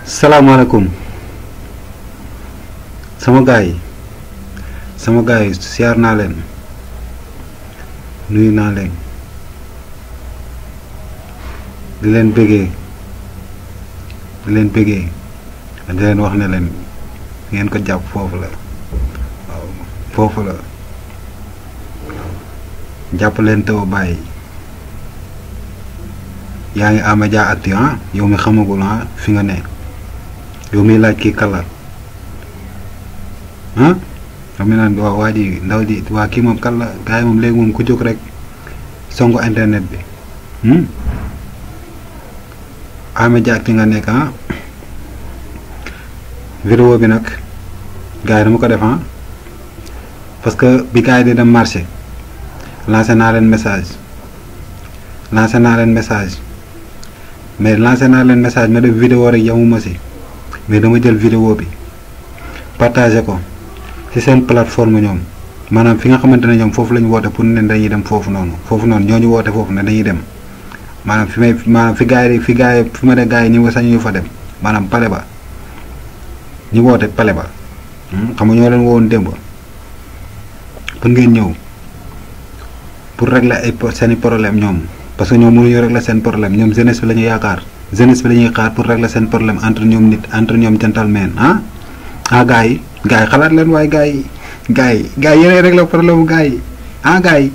Assalamualaikum sama gaay siyaar naa leen nuyu naa leen di leen bëggee di leen wax ne leen ngeen ko jàpp foofu la waaw foofu la jàpp leen taw bàyyi yaa ngi Amedia Actu yow mi xamagul fi nga ne yow mi laaj kii kala xam ne naan waa ji ndaw ji waa kii moom kala gars yi moom léegi moom ku jóg rek songu internet bi Amedia Actu nga nekk vidéo bi nag gars yi dama ko def parce que bi gars yi di dem marché lancé naa leen message mais ma def vidéo rek yamuma si mais dama jël vidéo bi partager ko ci seen plateforme ñoom maanaam fi nga xamante ne ñoom foofu lañu woote pour ne dañuy dem foofu noonu ñooñu woote foofu ne dañuy dem maanaam fi ma ne gars yi ñu sañu fa dem maanaam pale ba ñu woote pale ba xam nga ñoo leen woon démb pour ngeen ñëw pour régler ay seeni problème ñoom parce que ñoom mënuñu régler seen problème ñoom jeunesse bi la ñu yaakaar jeunesse bi la ñuy xaar pour régler seen problème entre ñoom gentleman gars yi xalaat leen waaye gars yi yéenay régler problème bu gars yi gars yi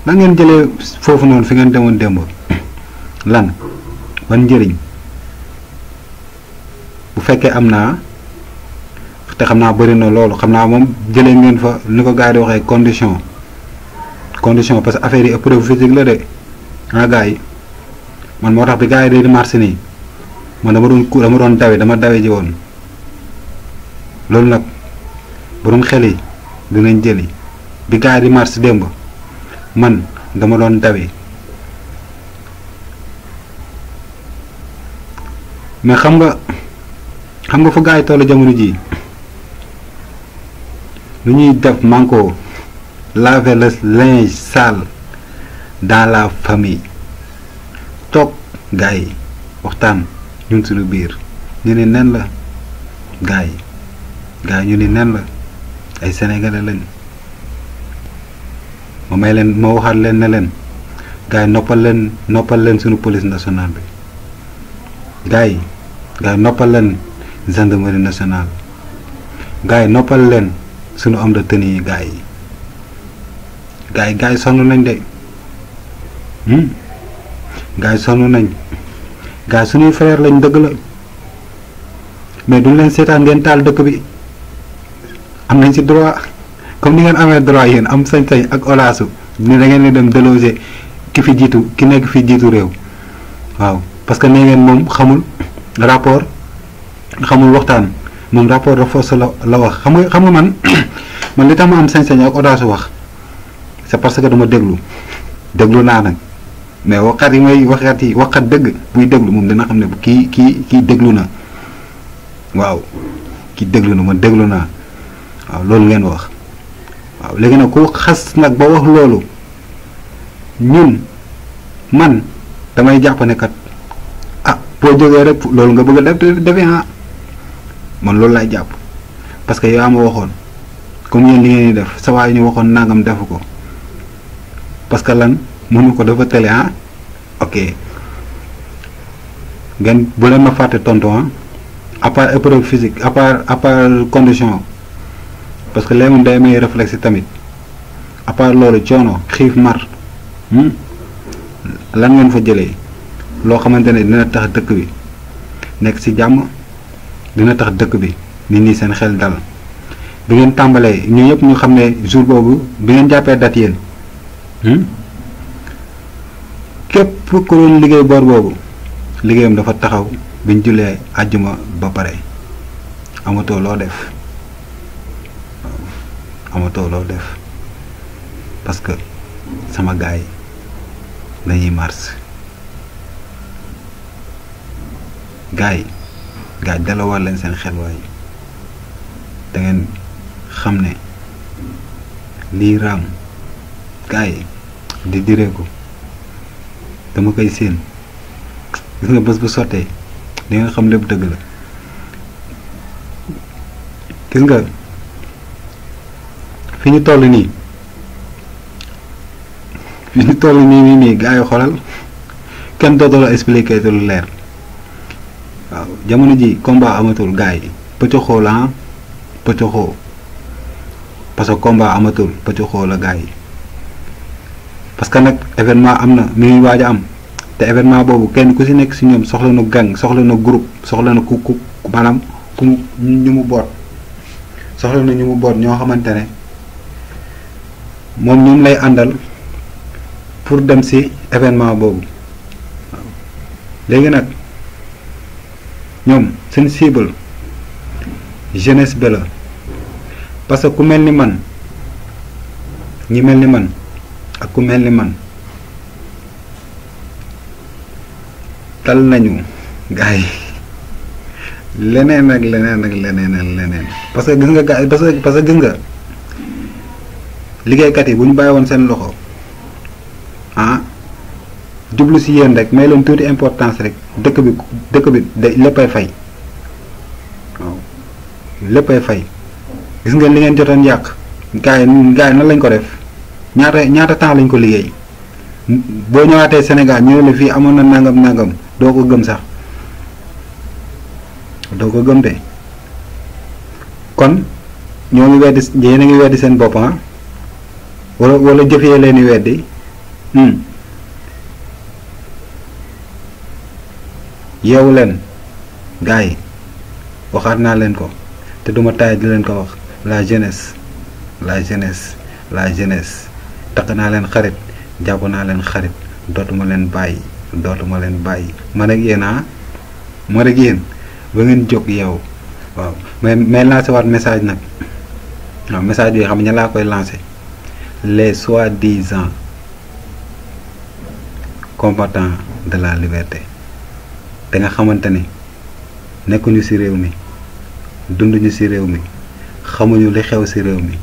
lan ngeen jëlee foofu noonu fi ngeen demoon démb lan ban njëriñ bu fekkee am naa te xam naa bëri na loolu xam naa moom jëlee ngeen fa ni ko gars yi di waxee condition parce que affaire yi épreuve physique la de gars yi man moo tax bi gars yi di marché nii man dama doon dawe ji woon loolu nag borom xel yi dinañ jëli bi gars yi di marché démb man dama doon dawe mais xam nga fu gars yi tollu jamono ji lu ñuy def manko laver le linge sale dans la famille toog gars yi waxtaan ñun suñu biir ñu ne nen la gars yi ñu ne nen la ay sénégalais lañ ma waxaat leen ne leen gars yi noppal leen suñu police nationale bi gars yi noppal leen gendarmerie nationale gars yi noppal leen suñu homme de tenue yi gars yi sonn nañ de gars yi sonn nañ gars yi suñuy frère lañ dëgg la mais duñ leen seetaan ngeen taal dëkk bi am nañ ci droit comme ni ngeen amee droit yéen am sañ-sañ ak olaasu ni da ngeen di dem déloger ki nekk fi jiitu réew waaw parce que nee ngeen moom xamul rapport xamul waxtaan moom rapport de force la wax xam nga man li tax ma am sañ-sañ ak audace wax c'est parce que dama déglu naa nag mais waxat dëgg buy déglu moom dina xam ne kii déglu na waaw kii déglu na man déglu naa waaw loolu ngeen wax waaw léegi nag ku xas nag ba wax loolu man damay jàpp ne kat boo jógee rek loolu nga bëgg a defe man loolu lay jàpp parce que yaa ma waxoon comme yéen li ngeen di def sa waay ñu waxoon nangam defu ko parce que lan mënu ko dafa télé ok ngeen bu leen ma fàtte tontu à part épreuve physique à part condition parce que léegi moom day may réflexe tamit à part loolu coono xiif mar lan ngeen fa jëlee loo xamante ne dina tax dëkk bi nekk ci jàmm dina tax dëkk bi nit ñi seen xel dal bi ngeen tàmbalee ñu yëpp ñu xam ne jour boobu bi ngeen jàppee date yéen képp ku doon liggéey boor boobu liggéeyam dafa taxaw biñ julee àjjuma ba pare amatoo loo def amatoo loo def parce que sama gaay yi dañuy mars gaay yi delloowaat leen seen xel waay da ngeen xam ne lii raam gaay yi di direeku dama koy séen gis nga bés bu sottee di nga xam lépp dëgg la gis nga fi ñu toll nii gars yi xoolal kenn dootul expliquer lu leer waaw jamono ji combat amatul gars yi pëccoxoo la pëccoxoo parce que combat amatul pëccoxoo la gars yi parce que nag événement am na mi ngi waaj a am te événement boobu kenn ku ci nekk ci ñoom soxla na gang soxla na groupe soxla na ku maanaam ku ñu mu boot soxla na ñu mu boot ñoo xamante ne moom ñoom lay àndal pour dem ci événement boobu waaw léegi nag ñoom seen cible jeunesse bi la parce que ku mel ni man ñi mel ni man ak ku mel ni man tal nañu gars yi leneen ak leneen parce que gis nga gars parce que gis nga liggéeykat yi bu ñu bàyyi woon seen loxo jublu ci yéen rek may leen tuuti importance rek dëkk bi léppay fay waaw léppay fay gis nga li ngeen jotoon yàq gars yi nan lañ ko def ñaata temps lañ ko liggéey boo ñëwaatee Sénégal ñu ne la fii amoon na nangam doo ko gëm sax doo ko gëm de kon ñoo ngi weddi yéen a ngi weddi seen bopp wala jëfee leen di weddi yeewu leen gars yi waxaat naa leen ko te duma taay di leen ko wax la jeunesse takk naa leen xarit jàpp naa leen xarit dootuma leen bàyyi man ak yéen man ak yéen ba ngeen jóg yow waaw mais lancé waat message nag waaw message bi xam ña laa koy lancé les soi-disant combattants de la liberté te nga xamante ne nekkuñu ci réew mi dunduñu ci réew mi xamuñu li xew ci réew mi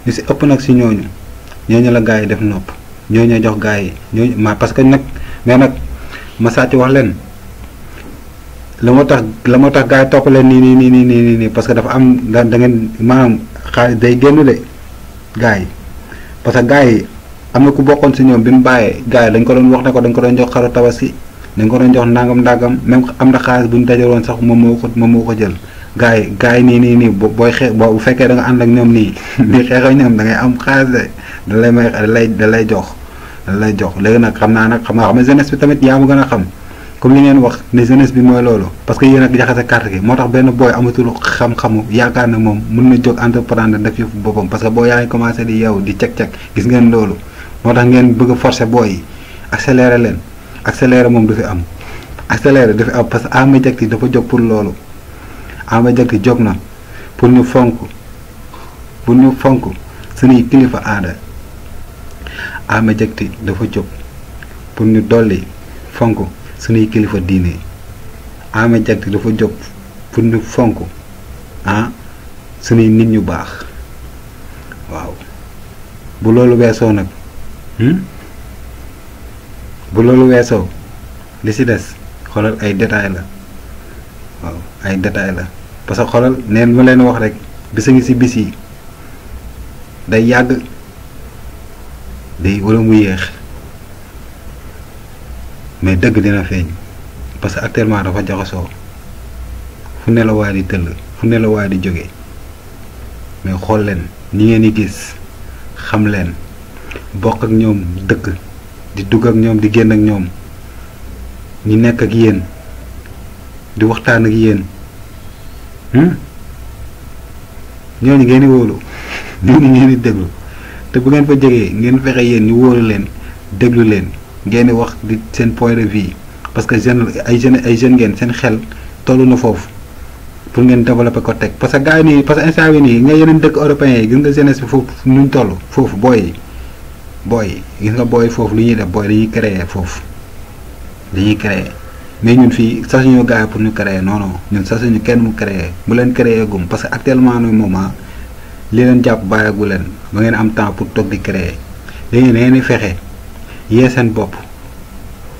ñu ci ëpp nag ci ñooñu la gaa yi def nopp ñooñu jox gaa yi ñooñu parce que nag mais nag ma sàcc wax leen la moo tax gaa yi topp leen nii parce que dafa am da ngeen maanaam xaalis day génn de gaa yi parce que gaa yi am na ku bokkoon ci ñoom bi mu bàyyee gaa yi dañ ko doon wax ne ko dañ ko doon jox xaru tabaski dañ ko doon jox ndàngam même am na xaalis bu ñu dajaloon sax moom moo ko jël gaa yi nii booy bu fekkee da nga ànd ak ñoom nii xeex ak ñoom da ngay am xaalis de da lay jox léegi nag xam nga jeunesse bi tamit yaa ma gën a xam comme li ngeen wax ne jeunesse bi mooy loolu parce que yéen ak jaxase carte gi moo tax benn booy amatul xam-xamu yaakaar ne moom mën na jóg entreprendre def yëfu boppam parce que boo yaa ngi commencé di yeewu di cek gis ngeen loolu moo tax ngeen bëgg a forcer booy yi accélérer leen accélérer moom du fi am accélérer du fi am parce que Ama Diakhaté dafa jóg pour loolu Ama Diakhaté jóg na pour ñu fonk suñuy kilifa aada Ama Diakhaté dafa jóg pour ñu dolli fonk suñuy kilifa diine Ama Diakhaté dafa jóg pour ñu fonk suñuy nit ñu baax waaw bu loolu weesoo nag li ci des xoolal ay détails la waaw ay détails la parce que xoolal neen ma leen wax rek bisa ngi ci bis yi day yàgg day wala mu yéex mais dëgg dina feeñ parce que actuellement dafa jaxasoo fu ne la waay di tëll fu ne la waay di jóge mais xool leen ñi ngeen di gis xam leen bokk ak ñoom dëkk di dugg ak ñoom di génn ak ñoom ñi nekk ak yéen di waxtaan ak yéen ñooñu ngeen di wóolu ñooñu ngeen di déglu te bu ngeen fa jegee ngeen fexe yéen ñu wóolu leen déglu leen ngeen di wax di seen point de vue parce que ay jeunes ngeen seen xel tollu na foofu pour ngeen développer ko teg parce que gars yi nii parce que instant bi nii nga yeneen dëkk européens yi gis nga jeunesse bi foofu nuñ toll foofu booy gis nga booy foofu lu ñuy def booy dañuy créer foofu dañuy créer mais ñun fii sax ñu gars yi pour ñu créer non ñun sax ñu kenn mu créer bu leen créer gum parce que actuellement no moment li leen jàpp bàyyigu leen ba ngeen am temps pour toog di créer léegi ngeen di fexe yee seen bopp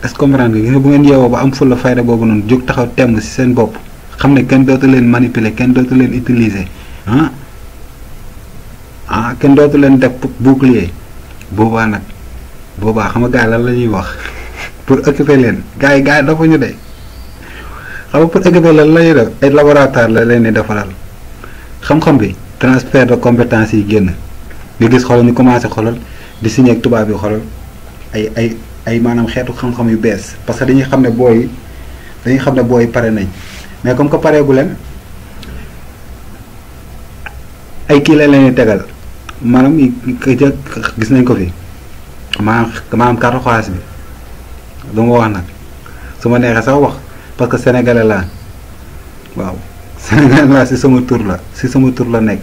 est-ce que comprendre nga gis nga bu ngeen yeewoo ba am fulla fayda boobu noonu jóg taxaw temm ci seen bopp xam ne kenn dootu leen manipuler kenn dootu leen utiliser kenn dootu leen def bouclier boobaa xam nga gars yi lan la ñuy wax pour occuper leen gars yi dafa ñu de xam nga pour occuper lan la ñuy def ay laboratoire la leen di defaral xam-xam bi transfert de compétences yi génn nga gis xoolal ñu commencé xoolal di signé ak tubaab yi xoolal ay maanaam xeetu xam-xam yu bees parce que dañuy xam ne booy pare nañ mais comme que pareegu leen ay kii la leen di tegal maanaam gis nañ ko fi maanaam carte xaalis bi du ma wax nag su ma neexee sax wax parce que sénégalais laa waaw sénégalais laa si sama tur la nekk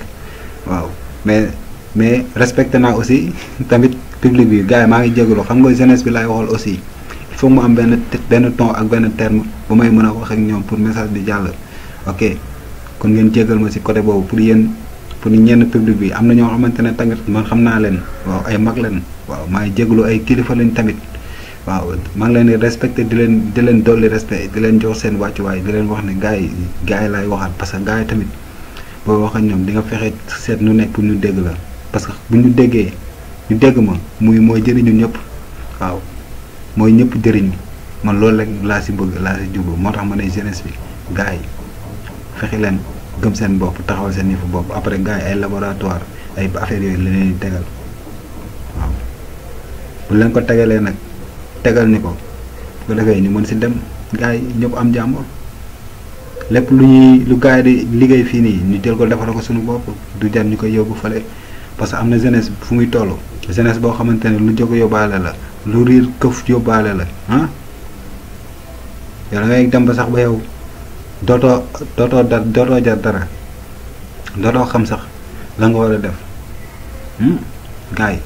waaw mais respecté naa aussi tamit public bi gars yi maa ngi jégalu xam nga jeunesse bi laay waxal aussi il faut mu am benn ton ak benn terme bu may mën a wax ak ñoom pour message bi jàll. ok kon ngeen jégal ma ci côté boobu pour ñenn public bi am na ñoo xamante ne tamit man xam naa leen waaw ay mag leen waaw maa ngi jégalu ay kilifa lañ tamit waaw maa ngi leen di respecté di leen dolli respect di leen jox seen wàccuwaay di leen wax ne gars yi laay waxaat parce que gars yi tamit boo wax ak ñoom di nga fexe seet nu nekk pour ñu dégg la parce que bu ñu déggee. ñu dégg ma mooy jëriñu ñëpp waaw mooy ñëpp jëriñ man loolu rek laa si bëgg laa si jublu moo tax ma ne jeunesse bi gars yi fexe leen gëm seen bopp taxawal seen yëfu bopp après gars yi ay laboratoire ay affaires yooyu la leen di tegal waaw bu leen ko tegalee nag tegal ni ko bu ko defee ñu mën si dem gars yi ñëpp am jàmm lépp lu gars yi di liggéey fii nii ñu jël ko defal ko suñu bopp du jar ñu koy yóbbu fale parce que am na jeunesse fu muy toll jeunesse boo xamante ne lu jóg yóbbaale la lu riir këf yóbbaale la yow da ngay dem ba sax ba yow dootoo jar dara dootoo xam sax la nga war a def gars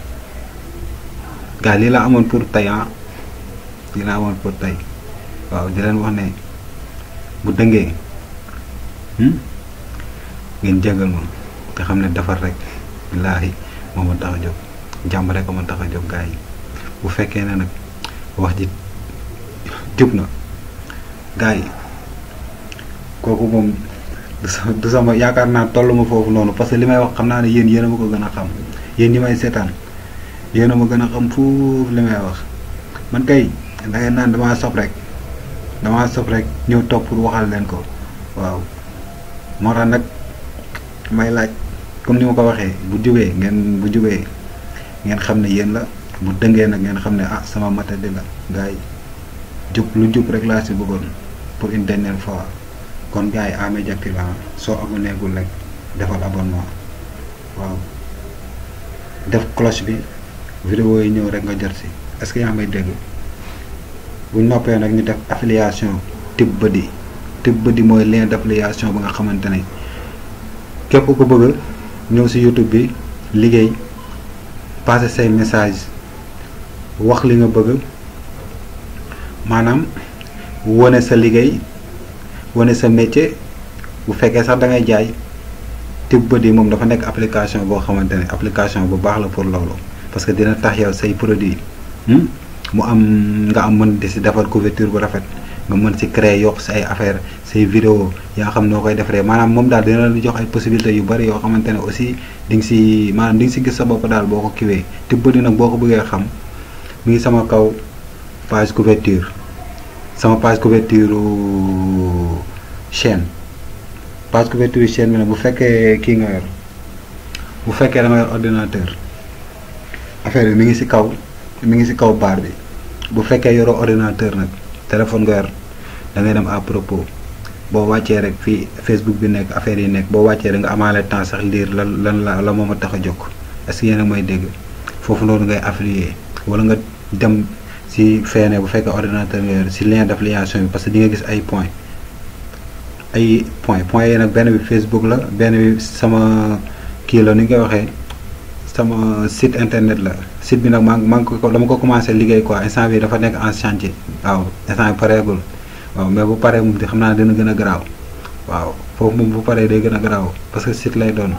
yi lii la amoon pour tey lii la amoon pour tey waaw di leen wax ne bu dëngee ngeen jégal ma te xam ne defar rek billaahi moo ma tax a jóg jàmm rek ma tax a jóg gars yi bu fekkee ne nag wax ji jub na gars yi kooku moom du sama yaakaar naa tollu ma foofu noonu parce que li may wax xam naa ne yéen a ma ko gën a xam yéen ñi may seetaan yéen a ma gën a xam foofu li may wax man kay da ngay naan damaa sob rek ñëw topp pour waxal leen ko waaw moo tax nag may laaj comme ni ma ko waxee bu jubee ngeen xam ne yéen la bu dëngee nag ngeen xam ne sama matadi la gars yi lu jub rek laa si bëggoon pour une dernière fois kon gars yi Ameth TV soo abonné gul rek defal abonnement waaw def cloche bi vidéo yi ñëw rek nga jot si est-ce que yaa may dégg buñ noppee nag ñu def affiliation TipBuddy mooy lien d'affiliation ba nga xamante ne képp ko bëgg ñëw si YouTube bi liggéey passer say message wax li nga bëgg maanaam wone sa liggéey wone sa métier bu fekkee sax da ngay jaay TipBuddy moom dafa nekk application boo xamante ne application bu baax la pour loolu parce que dina tax yow say produit mu am nga am mën di si defar couverture bu rafet nga mën si créer yokk si ay affaire say vidéo yaa xam noo koy defaree maanaam moom daal dina la jox ay possibilités yu bari yoo xamante ne aussi di nga si maanaam di nga si gis sa bopp daal boo ko kiwee TipBuddy nag boo ko bëggee xam mi ngi sama kaw page couverture sama page couverture chaîne bi nag bu fekkee kii nga yor bu fekkee da nga yor ordinateur affaire bi mi ngi si kaw baar bi bu fekkee yoroo ordinateur nag téléphone nga yor da ngay dem à propos boo wàccee rek fii Facebook bi nekk affaire yi nekk boo wàccee da nga amaale temps sax lire lan la moom a tax a jóg est-ce que yéen a may dégg foofu noonu ngay affilier wala nga dem si feene bu fekkee ordinateur nga yor si lien d'affiliation bi parce que di nga gis ay point yi nag benn bi Facebook la benn bi sama kii la ni nga koy waxee sama site internet la site bi nag dama ko commencé liggéey quoi instant bi dafa nekk en chantier waaw instant bi pareegul waaw mais bu paree moom xam naa dina gën a garaaw waaw foofu moom bu paree day gën a garaaw parce que site lay doon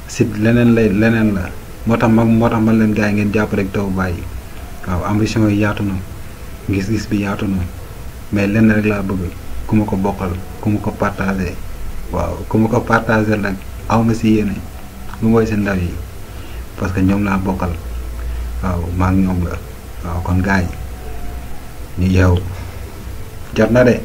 site leneen la moo tax man leen gars yi ngeen jàpp rek taw bàyyi waaw ambition yi yaatu na gis-gis bi yaatu na mais lenn rek laa bëgg ku ma ko bokkal ku ma ko partagé waaw ku ma ko partagé nag awma si yéene lu mooy si ndaw yi parce que ñoom laa bokkal waaw maa ngi ñoom la waaw kon gars yi ñu yeewu jot na de